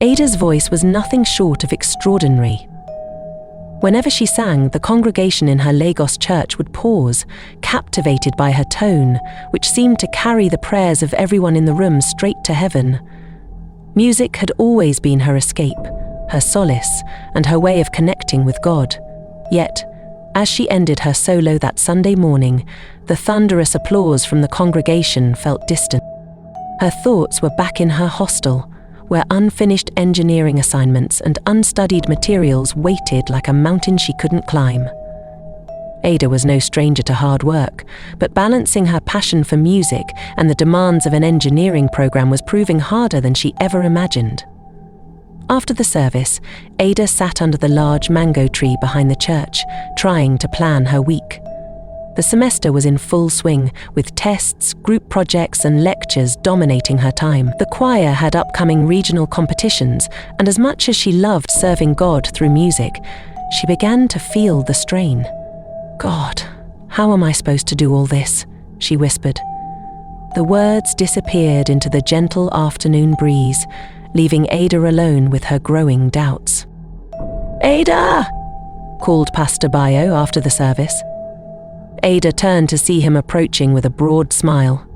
Ada's voice was nothing short of extraordinary. Whenever she sang, the congregation in her Lagos church would pause, captivated by her tone, which seemed to carry the prayers of everyone in the room straight to heaven. Music had always been her escape, her solace, and her way of connecting with God. Yet, as she ended her solo that Sunday morning, the thunderous applause from the congregation felt distant. Her thoughts were back in her hostel, where unfinished engineering assignments and unstudied materials waited like a mountain she couldn't climb. Ada was no stranger to hard work, but balancing her passion for music and the demands of an engineering program was proving harder than she ever imagined. After the service, Ada sat under the large mango tree behind the church, trying to plan her week. The semester was in full swing, with tests, group projects, and lectures dominating her time. The choir had upcoming regional competitions, and as much as she loved serving God through music, she began to feel the strain. "God, how am I supposed to do all this?" she whispered. The words disappeared into the gentle afternoon breeze, leaving Ada alone with her growing doubts. "Ada!" called Pastor Bayo after the service. Ada turned to see him approaching with a broad smile.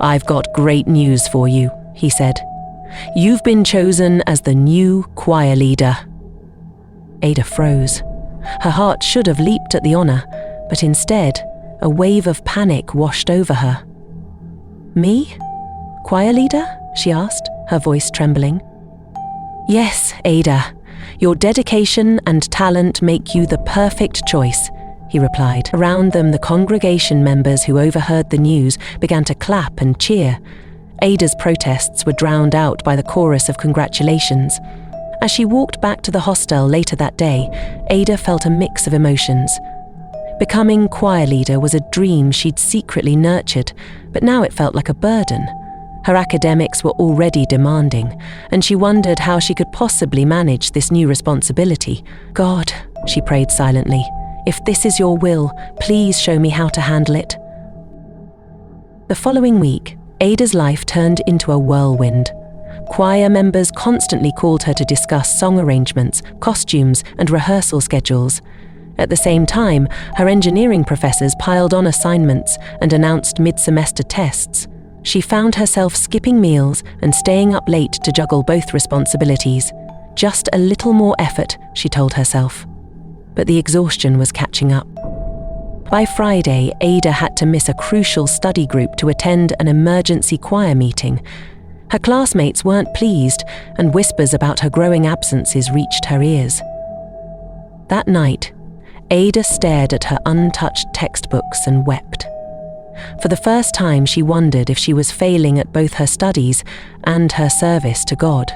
"I've got great news for you," he said. "You've been chosen as the new choir leader." Ada froze. Her heart should have leaped at the honor, but instead, a wave of panic washed over her. "Me? Choir leader?" she asked, her voice trembling. "Yes, Ada. Your dedication and talent make you the perfect choice," he replied. Around them, the congregation members who overheard the news began to clap and cheer. Ada's protests were drowned out by the chorus of congratulations. As she walked back to the hostel later that day, Ada felt a mix of emotions. Becoming choir leader was a dream she'd secretly nurtured, but now it felt like a burden. Her academics were already demanding, and she wondered how she could possibly manage this new responsibility. "God," she prayed silently, "if this is your will, please show me how to handle it." The following week, Ada's life turned into a whirlwind. Choir members constantly called her to discuss song arrangements, costumes, and rehearsal schedules. At the same time, her engineering professors piled on assignments and announced mid-semester tests. She found herself skipping meals and staying up late to juggle both responsibilities. Just a little more effort, she told herself. But the exhaustion was catching up. By Friday, Ada had to miss a crucial study group to attend an emergency choir meeting. Her classmates weren't pleased, and whispers about her growing absences reached her ears. That night, Ada stared at her untouched textbooks and wept. For the first time, she wondered if she was failing at both her studies and her service to God.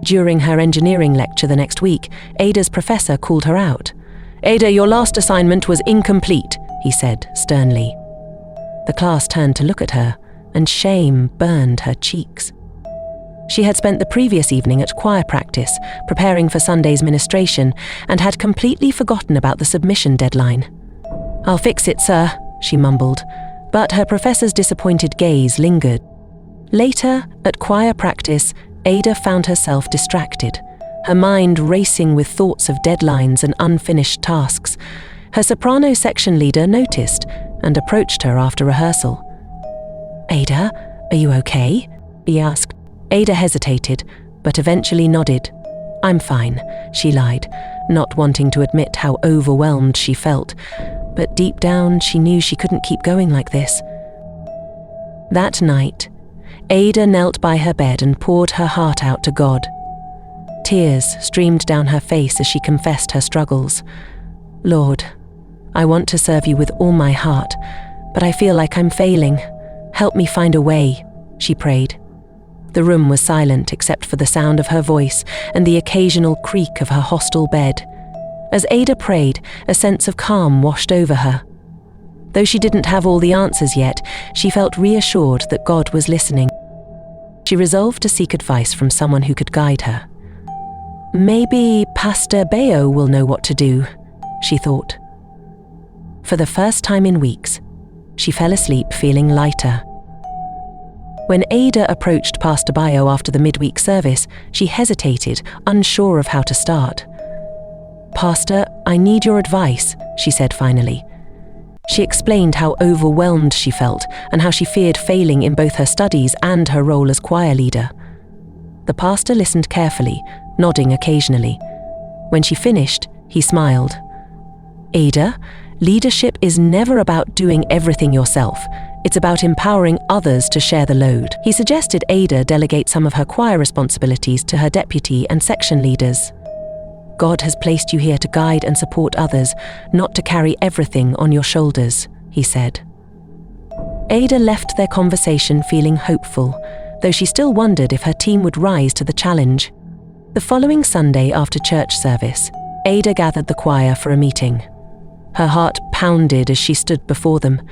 During her engineering lecture the next week, Ada's professor called her out. "Ada, your last assignment was incomplete," he said sternly. The class turned to look at her, and shame burned her cheeks. She had spent the previous evening at choir practice, preparing for Sunday's ministration, and had completely forgotten about the submission deadline. "I'll fix it, sir," she mumbled, but her professor's disappointed gaze lingered. Later, at choir practice, Ada found herself distracted, her mind racing with thoughts of deadlines and unfinished tasks. Her soprano section leader noticed and approached her after rehearsal. "Ada, are you okay?" he asked. Ada hesitated, but eventually nodded. "I'm fine," she lied, not wanting to admit how overwhelmed she felt. But deep down, she knew she couldn't keep going like this. That night, Ada knelt by her bed and poured her heart out to God. Tears streamed down her face as she confessed her struggles. "Lord, I want to serve you with all my heart, but I feel like I'm failing. Help me find a way," she prayed. The room was silent except for the sound of her voice and the occasional creak of her hostel bed. As Ada prayed, a sense of calm washed over her. Though she didn't have all the answers yet, she felt reassured that God was listening. She resolved to seek advice from someone who could guide her. "Maybe Pastor Bayo will know what to do," she thought. For the first time in weeks, she fell asleep feeling lighter. When Ada approached Pastor Bayo after the midweek service, she hesitated, unsure of how to start. "Pastor, I need your advice," she said finally. She explained how overwhelmed she felt and how she feared failing in both her studies and her role as choir leader. The pastor listened carefully, nodding occasionally. When she finished, he smiled. "Ada, leadership is never about doing everything yourself. It's about empowering others to share the load." He suggested Ada delegate some of her choir responsibilities to her deputy and section leaders. "God has placed you here to guide and support others, not to carry everything on your shoulders," he said. Ada left their conversation feeling hopeful, though she still wondered if her team would rise to the challenge. The following Sunday after church service, Ada gathered the choir for a meeting. Her heart pounded as she stood before them.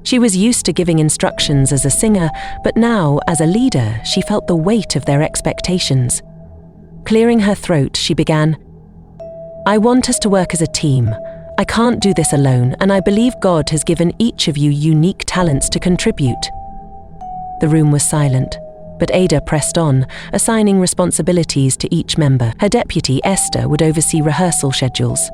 She was used to giving instructions as a singer, but now, as a leader, she felt the weight of their expectations. Clearing her throat, she began, "I want us to work as a team. I can't do this alone, and I believe God has given each of you unique talents to contribute." The room was silent, but Ada pressed on, assigning responsibilities to each member. Her deputy, Esther, would oversee rehearsal schedules.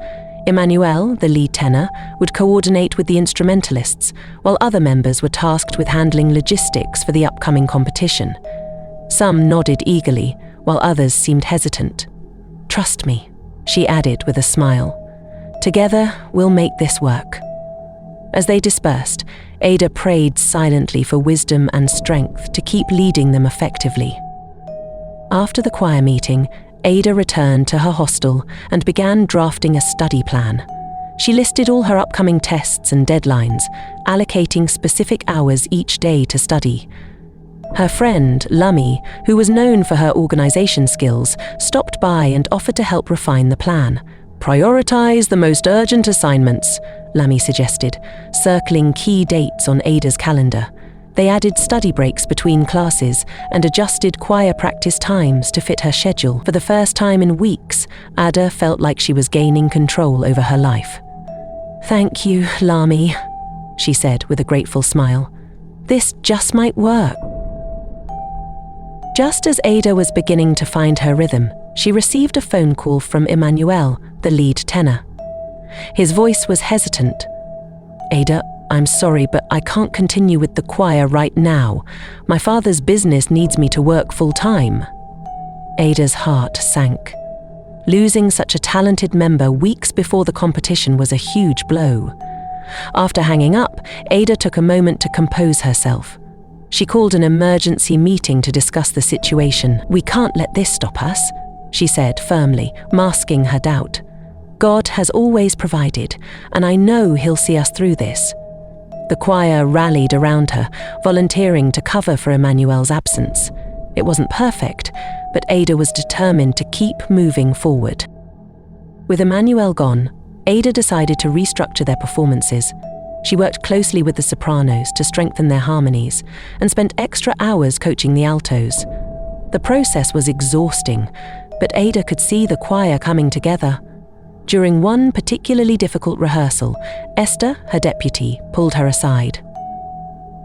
Emmanuel, the lead tenor, would coordinate with the instrumentalists, while other members were tasked with handling logistics for the upcoming competition. Some nodded eagerly, while others seemed hesitant. "Trust me," she added with a smile. "Together, we'll make this work." As they dispersed, Ada prayed silently for wisdom and strength to keep leading them effectively. After the choir meeting, Ada returned to her hostel and began drafting a study plan. She listed all her upcoming tests and deadlines, allocating specific hours each day to study. Her friend, Lummy, who was known for her organisation skills, stopped by and offered to help refine the plan. "Prioritise the most urgent assignments," Lummy suggested, circling key dates on Ada's calendar. They added study breaks between classes and adjusted choir practice times to fit her schedule. For the first time in weeks, Ada felt like she was gaining control over her life. "Thank you, Lami," she said with a grateful smile. "This just might work." Just as Ada was beginning to find her rhythm, she received a phone call from Emmanuel, the lead tenor. His voice was hesitant. "Ada, I'm sorry, but I can't continue with the choir right now. My father's business needs me to work full-time." Ada's heart sank. Losing such a talented member weeks before the competition was a huge blow. After hanging up, Ada took a moment to compose herself. She called an emergency meeting to discuss the situation. "We can't let this stop us," she said firmly, masking her doubt. "God has always provided, and I know He'll see us through this." The choir rallied around her, volunteering to cover for Emmanuel's absence. It wasn't perfect, but Ada was determined to keep moving forward. With Emmanuel gone, Ada decided to restructure their performances. She worked closely with the sopranos to strengthen their harmonies and spent extra hours coaching the altos. The process was exhausting, but Ada could see the choir coming together. During one particularly difficult rehearsal, Esther, her deputy, pulled her aside.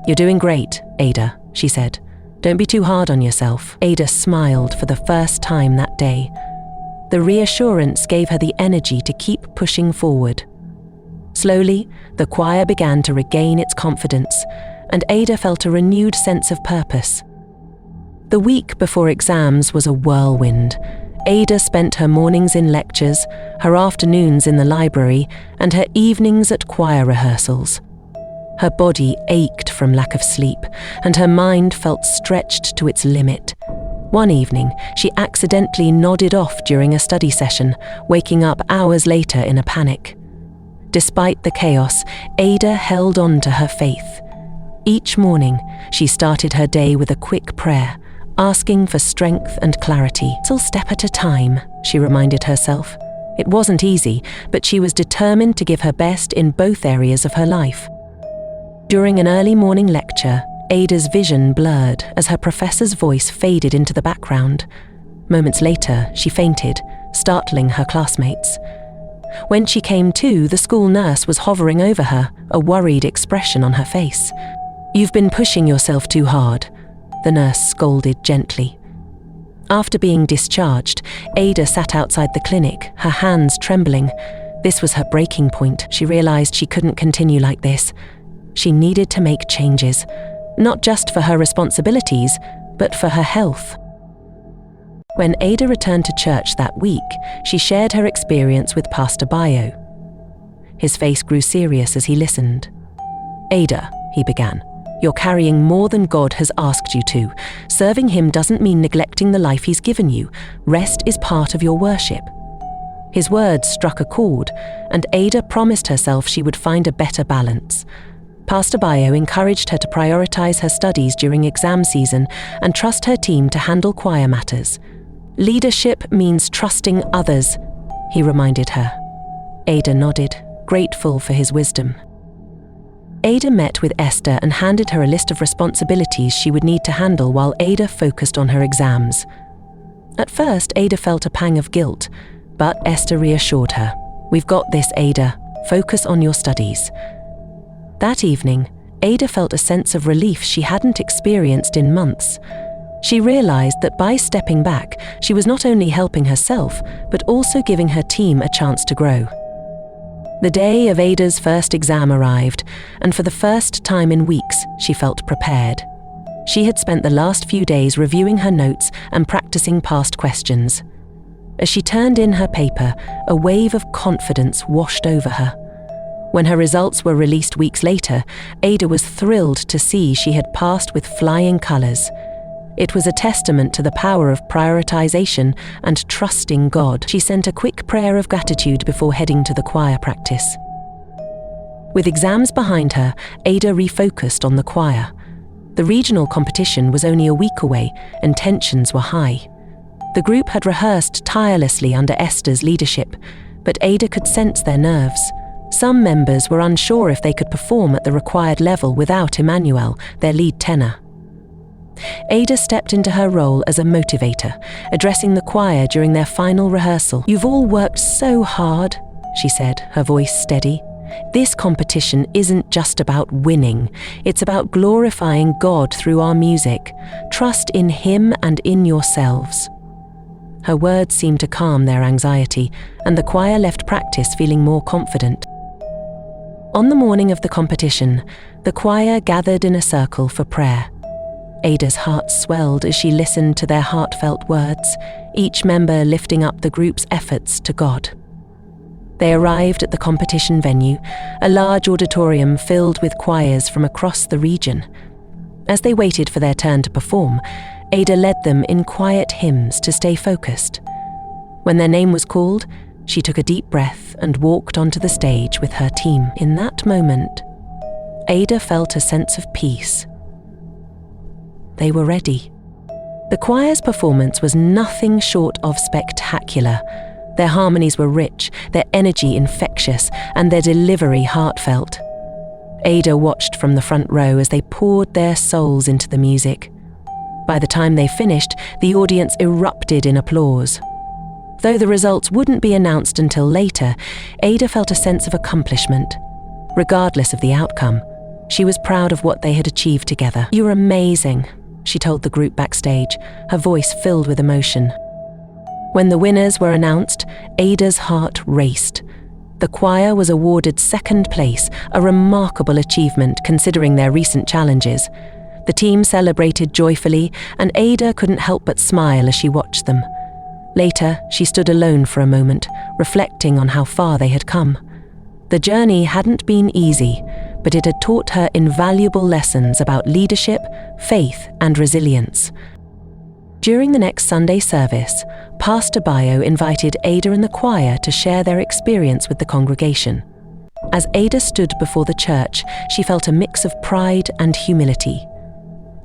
"You're doing great, Ada," she said. "Don't be too hard on yourself." Ada smiled for the first time that day. The reassurance gave her the energy to keep pushing forward. Slowly, the choir began to regain its confidence, and Ada felt a renewed sense of purpose. The week before exams was a whirlwind. Ada spent her mornings in lectures, her afternoons in the library, and her evenings at choir rehearsals. Her body ached from lack of sleep, and her mind felt stretched to its limit. One evening, she accidentally nodded off during a study session, waking up hours later in a panic. Despite the chaos, Ada held on to her faith. Each morning, she started her day with a quick prayer, asking for strength and clarity. "Little step at a time," she reminded herself. It wasn't easy, but she was determined to give her best in both areas of her life. During an early morning lecture, Ada's vision blurred as her professor's voice faded into the background. Moments later, she fainted, startling her classmates. When she came to, the school nurse was hovering over her, a worried expression on her face. "You've been pushing yourself too hard. the nurse scolded gently. After being discharged, Ada sat outside the clinic, her hands trembling. This was her breaking point. She realized she couldn't continue like this. She needed to make changes, not just for her responsibilities, but for her health. When Ada returned to church that week, she shared her experience with Pastor Bayo. His face grew serious as he listened. "Ada," he began, "you're carrying more than God has asked you to. Serving Him doesn't mean neglecting the life He's given you. Rest is part of your worship." His words struck a chord, and Ada promised herself she would find a better balance. Pastor Bayo encouraged her to prioritize her studies during exam season and trust her team to handle choir matters. "Leadership means trusting others," he reminded her. Ada nodded, grateful for his wisdom. Ada met with Esther and handed her a list of responsibilities she would need to handle while Ada focused on her exams. At first, Ada felt a pang of guilt, but Esther reassured her. "We've got this, Ada. Focus on your studies." That evening, Ada felt a sense of relief she hadn't experienced in months. She realized that by stepping back, she was not only helping herself, but also giving her team a chance to grow. The day of Ada's first exam arrived, and for the first time in weeks, she felt prepared. She had spent the last few days reviewing her notes and practicing past questions. As she turned in her paper, a wave of confidence washed over her. When her results were released weeks later, Ada was thrilled to see she had passed with flying colours. It was a testament to the power of prioritization and trusting God. She sent a quick prayer of gratitude before heading to the choir practice. With exams behind her, Ada refocused on the choir. The regional competition was only a week away, and tensions were high. The group had rehearsed tirelessly under Esther's leadership, but Ada could sense their nerves. Some members were unsure if they could perform at the required level without Emmanuel, their lead tenor. Ada stepped into her role as a motivator, addressing the choir during their final rehearsal. "You've all worked so hard," she said, her voice steady. "This competition isn't just about winning. It's about glorifying God through our music. Trust in Him and in yourselves." Her words seemed to calm their anxiety, and the choir left practice feeling more confident. On the morning of the competition, the choir gathered in a circle for prayer. Ada's heart swelled as she listened to their heartfelt words, each member lifting up the group's efforts to God. They arrived at the competition venue, a large auditorium filled with choirs from across the region. As they waited for their turn to perform, Ada led them in quiet hymns to stay focused. When their name was called, she took a deep breath and walked onto the stage with her team. In that moment, Ada felt a sense of peace. They were ready. The choir's performance was nothing short of spectacular. Their harmonies were rich, their energy infectious, and their delivery heartfelt. Ada watched from the front row as they poured their souls into the music. By the time they finished, the audience erupted in applause. Though the results wouldn't be announced until later, Ada felt a sense of accomplishment. Regardless of the outcome, she was proud of what they had achieved together. "You're amazing," she told the group backstage, her voice filled with emotion. When the winners were announced, Ada's heart raced. The choir was awarded second place, a remarkable achievement considering their recent challenges. The team celebrated joyfully, and Ada couldn't help but smile as she watched them. Later, she stood alone for a moment, reflecting on how far they had come. The journey hadn't been easy, but it had taught her invaluable lessons about leadership, faith, and resilience. During the next Sunday service, Pastor Bayo invited Ada and the choir to share their experience with the congregation. As Ada stood before the church, she felt a mix of pride and humility.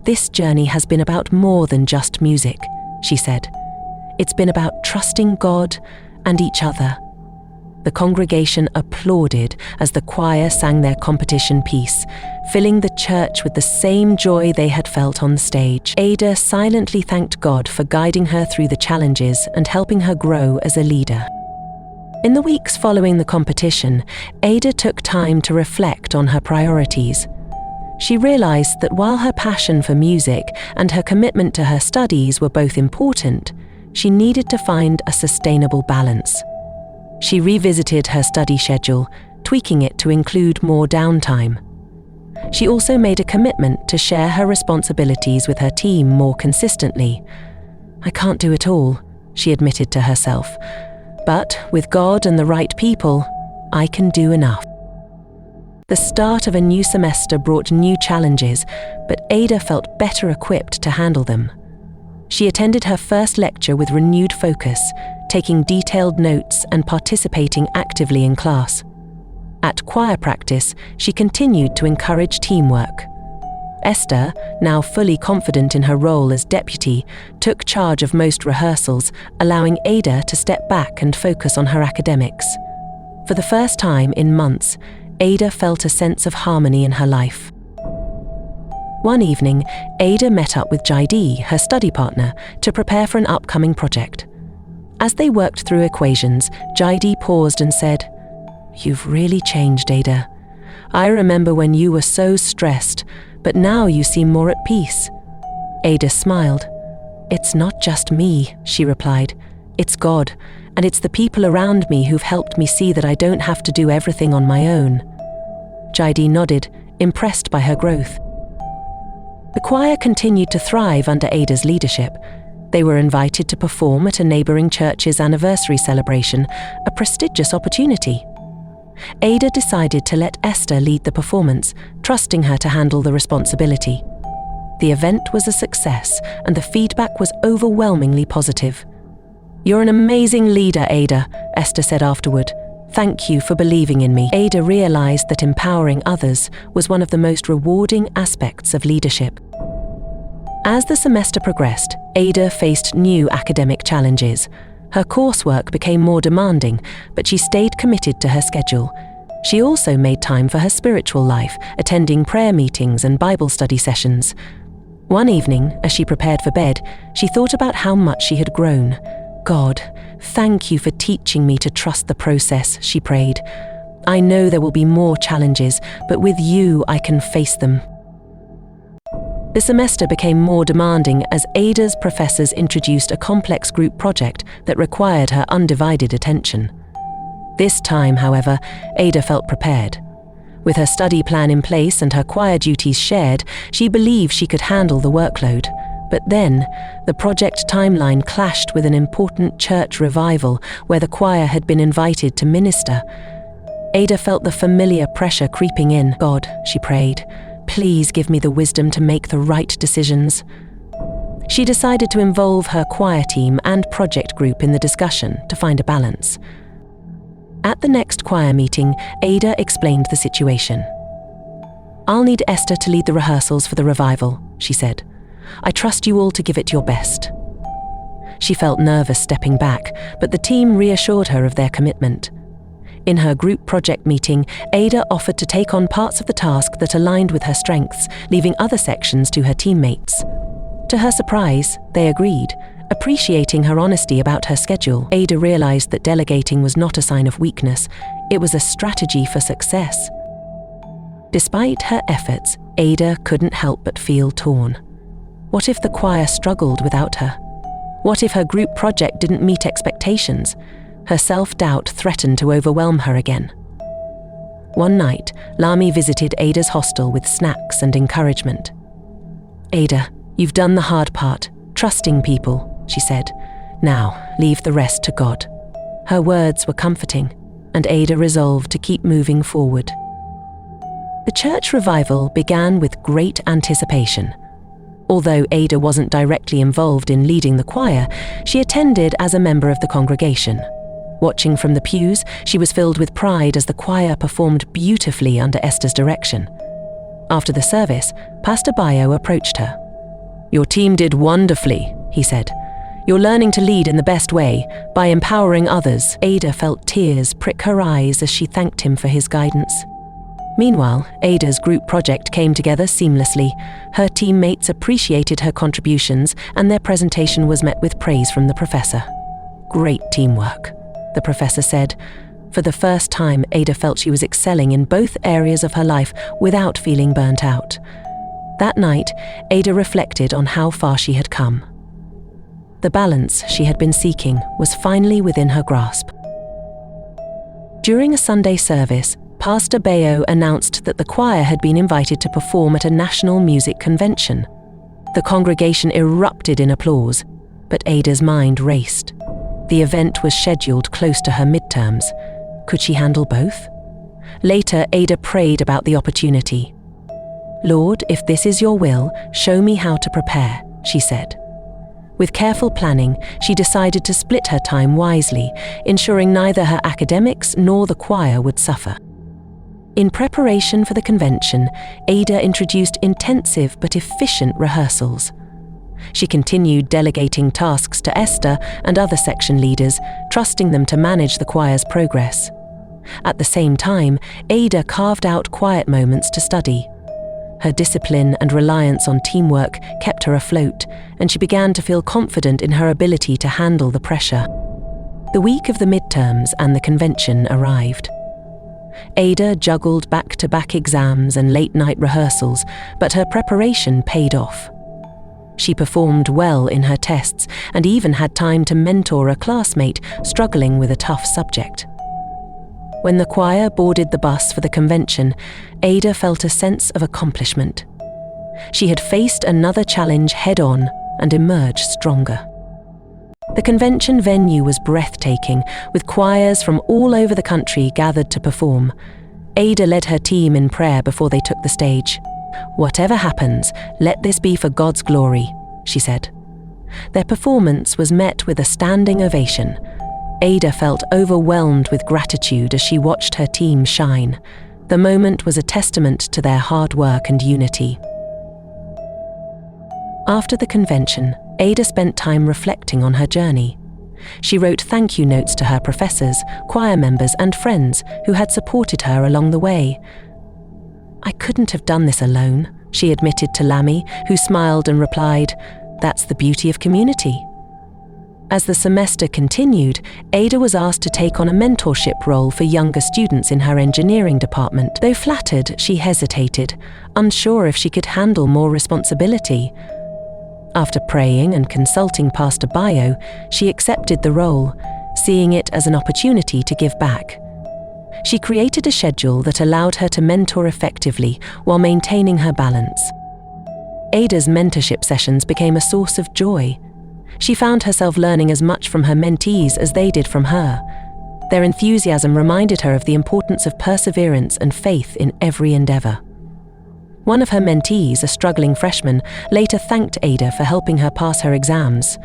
"This journey has been about more than just music," she said. "It's been about trusting God and each other." The congregation applauded as the choir sang their competition piece, filling the church with the same joy they had felt on stage. Ada silently thanked God for guiding her through the challenges and helping her grow as a leader. In the weeks following the competition, Ada took time to reflect on her priorities. She realized that while her passion for music and her commitment to her studies were both important, she needed to find a sustainable balance. She revisited her study schedule, tweaking it to include more downtime. She also made a commitment to share her responsibilities with her team more consistently. "I can't do it all," she admitted to herself, "but with God and the right people, I can do enough." The start of a new semester brought new challenges, but Ada felt better equipped to handle them. She attended her first lecture with renewed focus, taking detailed notes and participating actively in class. At choir practice, she continued to encourage teamwork. Esther, now fully confident in her role as deputy, took charge of most rehearsals, allowing Ada to step back and focus on her academics. For the first time in months, Ada felt a sense of harmony in her life. One evening, Ada met up with Jaidi, her study partner, to prepare for an upcoming project. As they worked through equations, Jaidi paused and said, "You've really changed, Ada. I remember when you were so stressed, but now you seem more at peace." Ada smiled. "It's not just me," she replied. "It's God, and it's the people around me who've helped me see that I don't have to do everything on my own." Jaidi nodded, impressed by her growth. The choir continued to thrive under Ada's leadership. They were invited to perform at a neighbouring church's anniversary celebration, a prestigious opportunity. Ada decided to let Esther lead the performance, trusting her to handle the responsibility. The event was a success, and the feedback was overwhelmingly positive. "You're an amazing leader, Ada," Esther said afterward. "Thank you for believing in me." Ada realized that empowering others was one of the most rewarding aspects of leadership. As the semester progressed, Ada faced new academic challenges. Her coursework became more demanding, but she stayed committed to her schedule. She also made time for her spiritual life, attending prayer meetings and Bible study sessions. One evening, as she prepared for bed, she thought about how much she had grown. "God, thank you for teaching me to trust the process," she prayed. "I know there will be more challenges, but with you I can face them." The semester became more demanding as Ada's professors introduced a complex group project that required her undivided attention. This time, however, Ada felt prepared. With her study plan in place and her choir duties shared, she believed she could handle the workload. But then, the project timeline clashed with an important church revival where the choir had been invited to minister. Ada felt the familiar pressure creeping in. "God," she prayed, "please give me the wisdom to make the right decisions." She decided to involve her choir team and project group in the discussion to find a balance. At the next choir meeting, Ada explained the situation. "I'll need Esther to lead the rehearsals for the revival," she said. "I trust you all to give it your best." She felt nervous stepping back, but the team reassured her of their commitment. In her group project meeting, Ada offered to take on parts of the task that aligned with her strengths, leaving other sections to her teammates. To her surprise, they agreed, appreciating her honesty about her schedule. Ada realized that delegating was not a sign of weakness, it was a strategy for success. Despite her efforts, Ada couldn't help but feel torn. What if the choir struggled without her? What if her group project didn't meet expectations? Her self-doubt threatened to overwhelm her again. One night, Lami visited Ada's hostel with snacks and encouragement. "Ada, you've done the hard part, trusting people," she said. "Now, leave the rest to God." Her words were comforting, and Ada resolved to keep moving forward. The church revival began with great anticipation. Although Ada wasn't directly involved in leading the choir, she attended as a member of the congregation. Watching from the pews, she was filled with pride as the choir performed beautifully under Esther's direction. After the service, Pastor Bayo approached her. "Your team did wonderfully," he said. "You're learning to lead in the best way, by empowering others." Ada felt tears prick her eyes as she thanked him for his guidance. Meanwhile, Ada's group project came together seamlessly. Her teammates appreciated her contributions, and their presentation was met with praise from the professor. "Great teamwork," the professor said. For the first time, Ada felt she was excelling in both areas of her life without feeling burnt out. That night, Ada reflected on how far she had come. The balance she had been seeking was finally within her grasp. During a Sunday service, Pastor Bayo announced that the choir had been invited to perform at a national music convention. The congregation erupted in applause, but Ada's mind raced. The event was scheduled close to her midterms. Could she handle both? Later, Ada prayed about the opportunity. "Lord, if this is your will, show me how to prepare," she said. With careful planning, she decided to split her time wisely, ensuring neither her academics nor the choir would suffer. In preparation for the convention, Ada introduced intensive but efficient rehearsals. She continued delegating tasks to Esther and other section leaders, trusting them to manage the choir's progress. At the same time, Ada carved out quiet moments to study. Her discipline and reliance on teamwork kept her afloat, and she began to feel confident in her ability to handle the pressure. The week of the midterms and the convention arrived. Ada juggled back-to-back exams and late-night rehearsals, but her preparation paid off. She performed well in her tests and even had time to mentor a classmate struggling with a tough subject. When the choir boarded the bus for the convention, Ada felt a sense of accomplishment. She had faced another challenge head-on and emerged stronger. The convention venue was breathtaking, with choirs from all over the country gathered to perform. Ada led her team in prayer before they took the stage. "Whatever happens, let this be for God's glory," she said. Their performance was met with a standing ovation. Ada felt overwhelmed with gratitude as she watched her team shine. The moment was a testament to their hard work and unity. After the convention, Ada spent time reflecting on her journey. She wrote thank you notes to her professors, choir members, and friends who had supported her along the way. "I couldn't have done this alone," she admitted to Lamy, who smiled and replied, "That's the beauty of community." As the semester continued, Ada was asked to take on a mentorship role for younger students in her engineering department. Though flattered, she hesitated, unsure if she could handle more responsibility. After praying and consulting Pastor Bayo, she accepted the role, seeing it as an opportunity to give back. She created a schedule that allowed her to mentor effectively while maintaining her balance. Ada's mentorship sessions became a source of joy. She found herself learning as much from her mentees as they did from her. Their enthusiasm reminded her of the importance of perseverance and faith in every endeavor. One of her mentees, a struggling freshman, later thanked Ada for helping her pass her exams.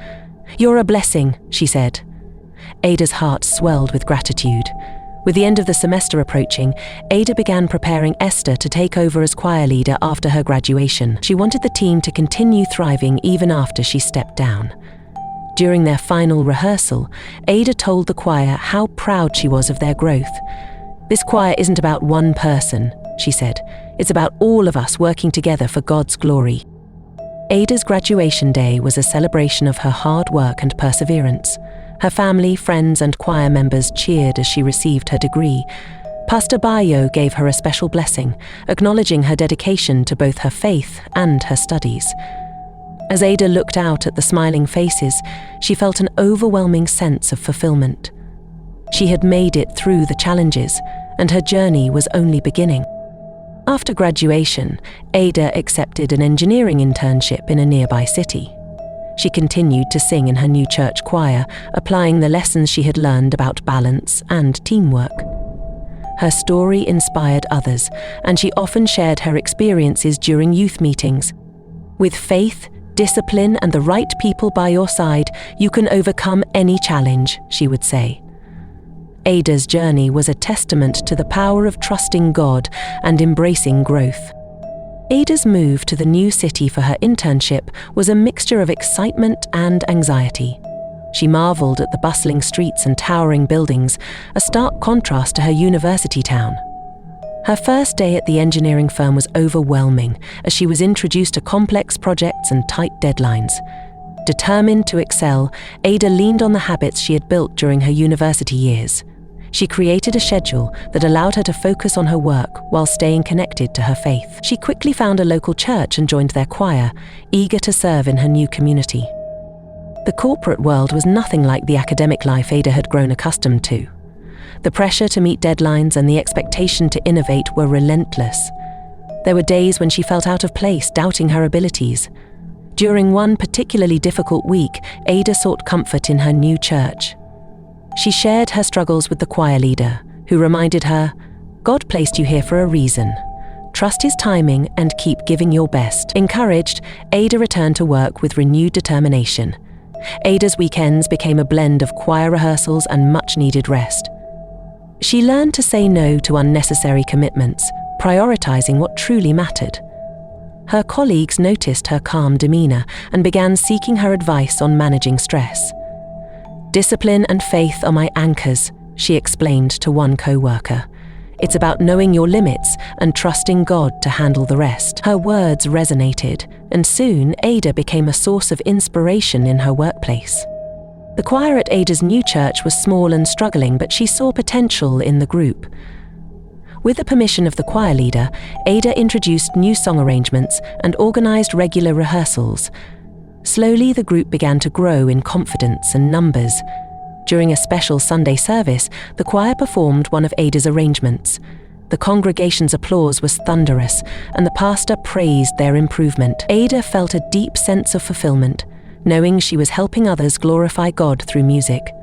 "You're a blessing," she said. Ada's heart swelled with gratitude. With the end of the semester approaching, Ada began preparing Esther to take over as choir leader after her graduation. She wanted the team to continue thriving even after she stepped down. During their final rehearsal, Ada told the choir how proud she was of their growth. "This choir isn't about one person," she said. "It's about all of us working together for God's glory." Ada's graduation day was a celebration of her hard work and perseverance. Her family, friends, and choir members cheered as she received her degree. Pastor Bayo gave her a special blessing, acknowledging her dedication to both her faith and her studies. As Ada looked out at the smiling faces, she felt an overwhelming sense of fulfillment. She had made it through the challenges, and her journey was only beginning. After graduation, Ada accepted an engineering internship in a nearby city. She continued to sing in her new church choir, applying the lessons she had learned about balance and teamwork. Her story inspired others, and she often shared her experiences during youth meetings. "With faith, discipline, and the right people by your side, you can overcome any challenge," she would say. Ada's journey was a testament to the power of trusting God and embracing growth. Ada's move to the new city for her internship was a mixture of excitement and anxiety. She marveled at the bustling streets and towering buildings, a stark contrast to her university town. Her first day at the engineering firm was overwhelming, as she was introduced to complex projects and tight deadlines. Determined to excel, Ada leaned on the habits she had built during her university years. She created a schedule that allowed her to focus on her work while staying connected to her faith. She quickly found a local church and joined their choir, eager to serve in her new community. The corporate world was nothing like the academic life Ada had grown accustomed to. The pressure to meet deadlines and the expectation to innovate were relentless. There were days when she felt out of place, doubting her abilities. During one particularly difficult week, Ada sought comfort in her new church. She shared her struggles with the choir leader, who reminded her, "God placed you here for a reason. Trust His timing and keep giving your best." Encouraged, Ada returned to work with renewed determination. Ada's weekends became a blend of choir rehearsals and much-needed rest. She learned to say no to unnecessary commitments, prioritizing what truly mattered. Her colleagues noticed her calm demeanor and began seeking her advice on managing stress. "Discipline and faith are my anchors," she explained to one co-worker. "It's about knowing your limits and trusting God to handle the rest." Her words resonated, and soon Ada became a source of inspiration in her workplace. The choir at Ada's new church was small and struggling, but she saw potential in the group. With the permission of the choir leader, Ada introduced new song arrangements and organized regular rehearsals. Slowly, the group began to grow in confidence and numbers. During a special Sunday service, the choir performed one of Ada's arrangements. The congregation's applause was thunderous, and the pastor praised their improvement. Ada felt a deep sense of fulfillment, knowing she was helping others glorify God through music.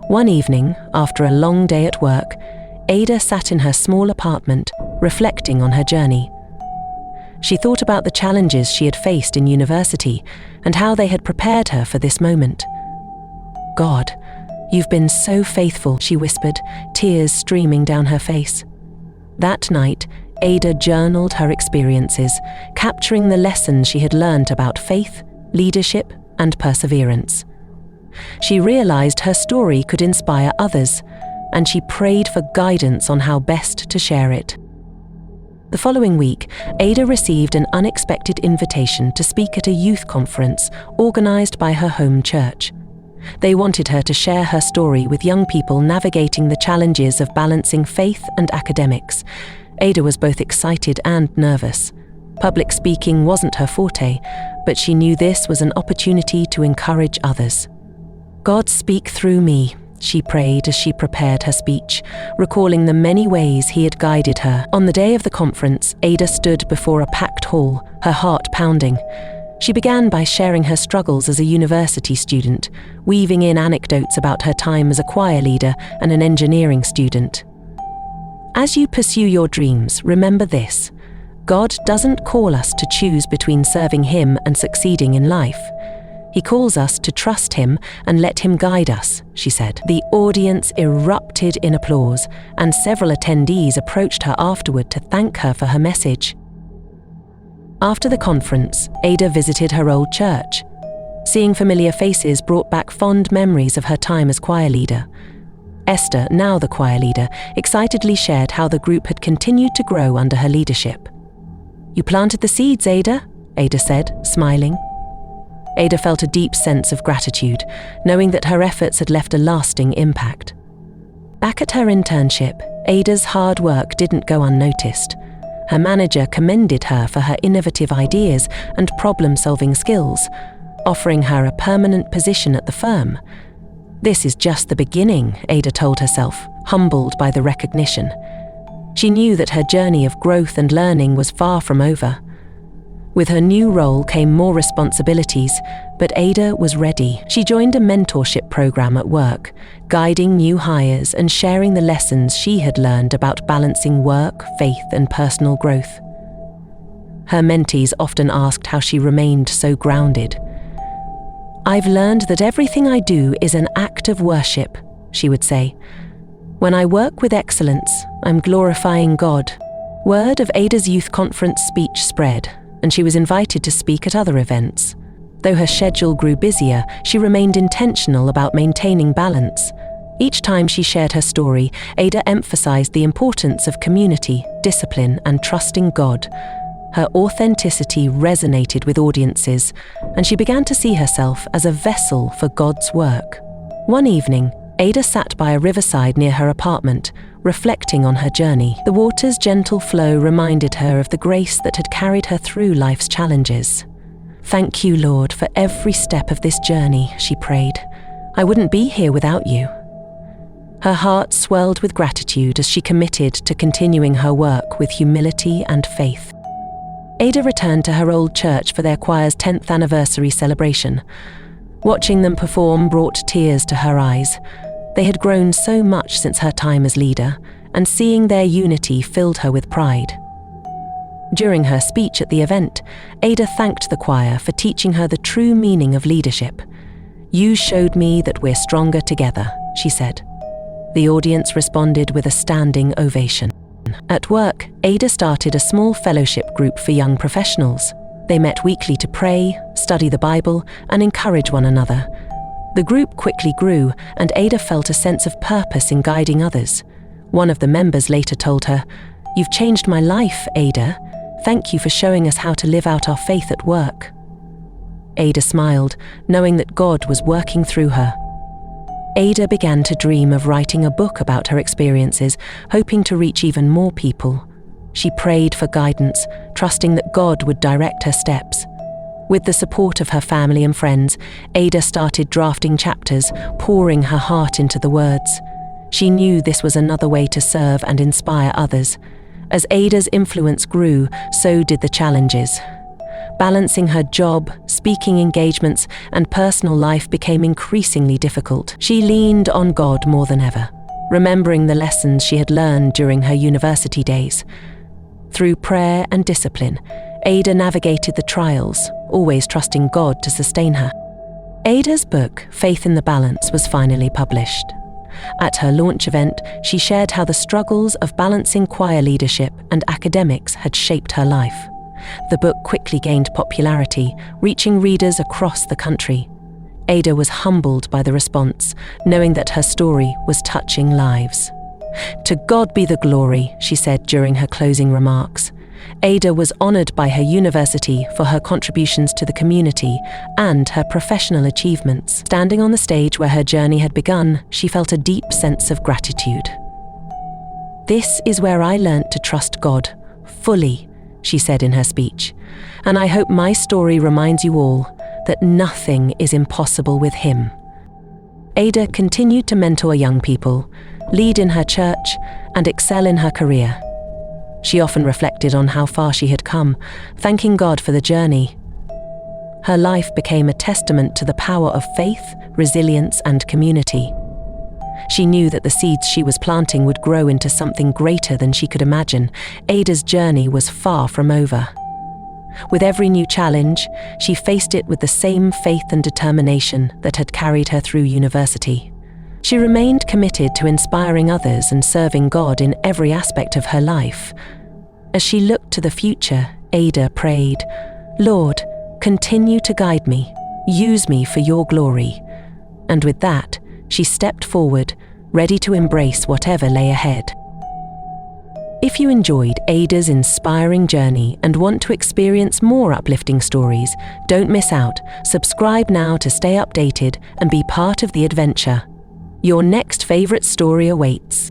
One evening, after a long day at work, Ada sat in her small apartment, reflecting on her journey. She thought about the challenges she had faced in university and how they had prepared her for this moment. "God, you've been so faithful," she whispered, tears streaming down her face. That night, Ada journaled her experiences, capturing the lessons she had learned about faith, leadership, and perseverance. She realized her story could inspire others, and she prayed for guidance on how best to share it. The following week, Ada received an unexpected invitation to speak at a youth conference organized by her home church. They wanted her to share her story with young people navigating the challenges of balancing faith and academics. Ada was both excited and nervous. Public speaking wasn't her forte, but she knew this was an opportunity to encourage others. "God, speak through me," she prayed as she prepared her speech, recalling the many ways He had guided her. On the day of the conference, Ada stood before a packed hall, her heart pounding. She began by sharing her struggles as a university student, weaving in anecdotes about her time as a choir leader and an engineering student. "As you pursue your dreams, remember this: God doesn't call us to choose between serving Him and succeeding in life. He calls us to trust Him and let Him guide us," she said. The audience erupted in applause, and several attendees approached her afterward to thank her for her message. After the conference, Ada visited her old church. Seeing familiar faces brought back fond memories of her time as choir leader. Esther, now the choir leader, excitedly shared how the group had continued to grow under her leadership. "You planted the seeds, Ada," Ada said, smiling. Ada felt a deep sense of gratitude, knowing that her efforts had left a lasting impact. Back at her internship, Ada's hard work didn't go unnoticed. Her manager commended her for her innovative ideas and problem-solving skills, offering her a permanent position at the firm. "This is just the beginning," Ada told herself, humbled by the recognition. She knew that her journey of growth and learning was far from over. With her new role came more responsibilities, but Ada was ready. She joined a mentorship program at work, guiding new hires and sharing the lessons she had learned about balancing work, faith, and personal growth. Her mentees often asked how she remained so grounded. "I've learned that everything I do is an act of worship," she would say. "When I work with excellence, I'm glorifying God." Word of Ada's youth conference speech spread, and she was invited to speak at other events. Though her schedule grew busier, she remained intentional about maintaining balance. Each time she shared her story, Ada emphasized the importance of community, discipline, and trusting God. Her authenticity resonated with audiences, and she began to see herself as a vessel for God's work. One evening, Ada sat by a riverside near her apartment, reflecting on her journey. The water's gentle flow reminded her of the grace that had carried her through life's challenges. "Thank you, Lord, for every step of this journey," she prayed. "I wouldn't be here without you." Her heart swelled with gratitude as she committed to continuing her work with humility and faith. Ada returned to her old church for their choir's 10th anniversary celebration. Watching them perform brought tears to her eyes. They had grown so much since her time as leader, and seeing their unity filled her with pride. During her speech at the event, Ada thanked the choir for teaching her the true meaning of leadership. "You showed me that we're stronger together," she said. The audience responded with a standing ovation. At work, Ada started a small fellowship group for young professionals. They met weekly to pray, study the Bible, and encourage one another. The group quickly grew, and Ada felt a sense of purpose in guiding others. One of the members later told her, "You've changed my life, Ada. Thank you for showing us how to live out our faith at work." Ada smiled, knowing that God was working through her. Ada began to dream of writing a book about her experiences, hoping to reach even more people. She prayed for guidance, trusting that God would direct her steps. With the support of her family and friends, Ada started drafting chapters, pouring her heart into the words. She knew this was another way to serve and inspire others. As Ada's influence grew, so did the challenges. Balancing her job, speaking engagements, and personal life became increasingly difficult. She leaned on God more than ever, remembering the lessons she had learned during her university days. Through prayer and discipline, Ada navigated the trials, always trusting God to sustain her. Ada's book, Faith in the Balance, was finally published. At her launch event, she shared how the struggles of balancing choir leadership and academics had shaped her life. The book quickly gained popularity, reaching readers across the country. Ada was humbled by the response, knowing that her story was touching lives. "To God be the glory," she said during her closing remarks. Ada was honored by her university for her contributions to the community and her professional achievements. Standing on the stage where her journey had begun, she felt a deep sense of gratitude. "This is where I learnt to trust God fully," she said in her speech, "and I hope my story reminds you all that nothing is impossible with Him." Ada continued to mentor young people, lead in her church, and excel in her career. She often reflected on how far she had come, thanking God for the journey. Her life became a testament to the power of faith, resilience, and community. She knew that the seeds she was planting would grow into something greater than she could imagine. Ada's journey was far from over. With every new challenge, she faced it with the same faith and determination that had carried her through university. She remained committed to inspiring others and serving God in every aspect of her life. As she looked to the future, Ada prayed, "Lord, continue to guide me, use me for your glory." And with that, she stepped forward, ready to embrace whatever lay ahead. If you enjoyed Ada's inspiring journey and want to experience more uplifting stories, don't miss out. Subscribe now to stay updated and be part of the adventure. Your next favorite story awaits.